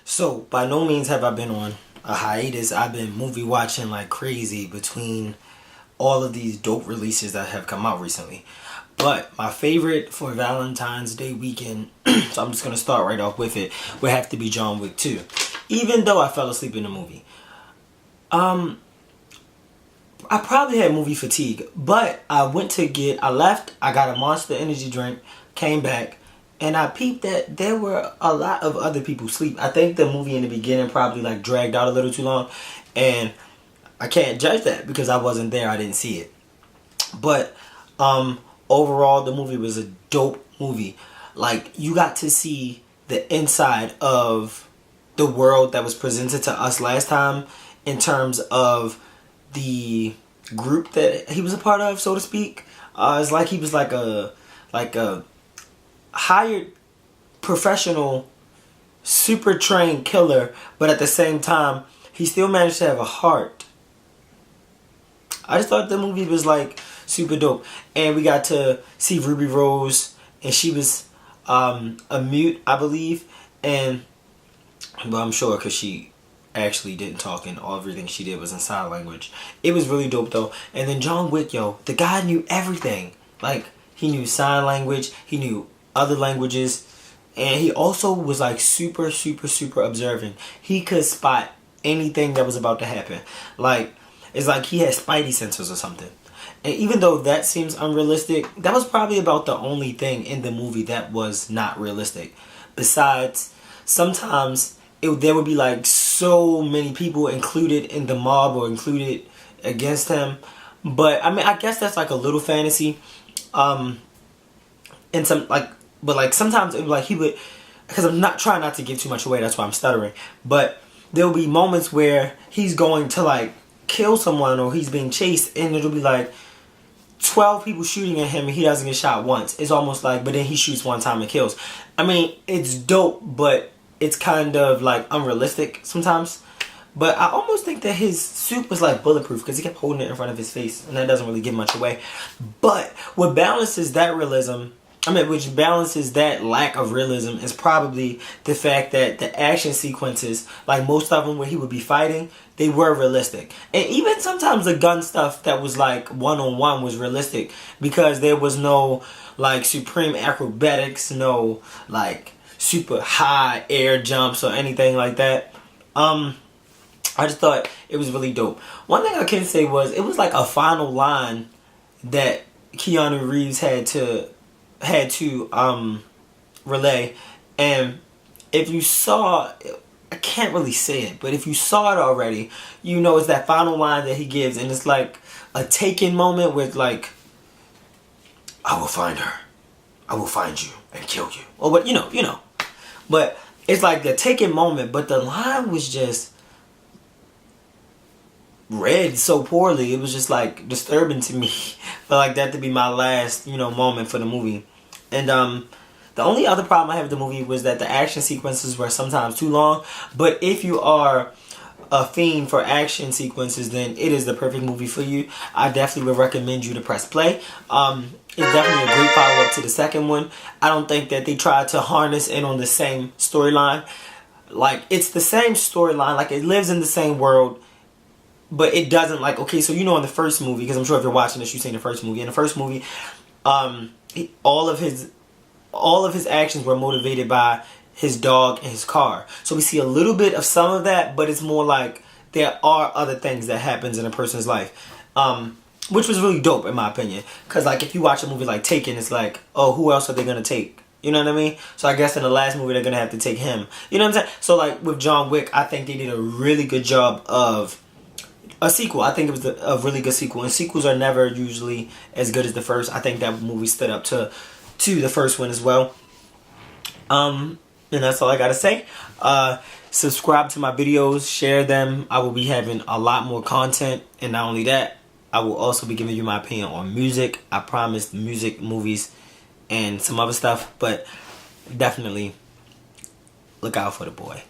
So, by no means have I been on a hiatus. I've been movie watching like crazy between all of these dope releases that have come out recently. But my favorite for Valentine's Day weekend, so I'm just going to start right off with it, would have to be John Wick 2. Even though I fell asleep in the movie. I probably had movie fatigue, but I left, I got a Monster energy drink, came back, and I peeped that there were a lot of other people asleep. I think the movie in the beginning probably like dragged out a little too long, and I can't judge that because I wasn't there, I didn't see it. But overall, the movie was a dope movie. Like, you got to see the inside of the world that was presented to us last time in terms of the group that he was a part of, so to speak. It's like he was like a hired professional super trained killer, but at the same time he still managed to have a heart. I just thought the movie was like super dope, and we got to see Ruby Rose, and she was a mute, I believe, and well, I'm sure because she actually didn't talk and everything she did was in sign language. It was really dope though. And then John Wick, yo, the guy knew everything. Like, he knew sign language, he knew other languages, and he also was like super observant. He could spot anything that was about to happen. Like, it's like he had spidey sensors or something. And even though that seems unrealistic, that was probably about the only thing in the movie that was not realistic. Besides, sometimes there would be like so many people included in the mob or included against him. But I mean, I guess that's like a little fantasy. And some but like sometimes it would, like, he would, because I'm not trying not to give too much away, that's why I'm stuttering. But there will be moments where he's going to like kill someone or he's being chased, and it'll be like 12 people shooting at him and he doesn't get shot once. It's almost like, but then he shoots one time and kills. I mean, it's dope, but it's kind of like unrealistic sometimes. But I almost think that his suit was like bulletproof because he kept holding it in front of his face, and that doesn't really give much away. But what balances that realism, which balances that lack of realism, is probably the fact that the action sequences, like most of them where he would be fighting, they were realistic. And even sometimes the gun stuff that was like one-on-one was realistic because there was no like supreme acrobatics, no like super high air jumps or anything like that. I just thought it was really dope. One thing I can say was it was like a final line that Keanu Reeves had to relay, and if you saw, I can't really say it, but if you saw it already, you know it's that final line that he gives, and it's like a Taken moment with like, I will find her, I will find you and kill you, or what, you know. But it's like the Taken moment, but the line was just read so poorly. It was just like disturbing to me for like that to be my last, moment for the movie. And the only other problem I have with the movie was that the action sequences were sometimes too long. But if you are a fiend for action sequences, then it is the perfect movie for you. I definitely would recommend you to press play. It's definitely a great follow-up to the second one. I don't think that they tried to harness in on the same storyline. Like, it's the same storyline, like it lives in the same world, but it doesn't, like, okay, so in the first movie, because I'm sure if you're watching this, you've seen the first movie. In the first movie, all of his actions were motivated by his dog and his car. So we see a little bit of some of that, but it's more like there are other things that happens in a person's life, which was really dope in my opinion. Because like if you watch a movie like Taken, it's like, oh, who else are they gonna take? You know what I mean? So I guess in the last movie they're gonna have to take him. You know what I'm saying? So like with John Wick, I think they did a really good job of a sequel. I think it was a really good sequel, and sequels are never usually as good as the first. I think that movie stood up to the first one as well. And that's all I gotta say. Subscribe to my videos, share them. I will be having a lot more content, and not only that, I will also be giving you my opinion on music. I promised music, movies, and some other stuff, but definitely look out for the boy.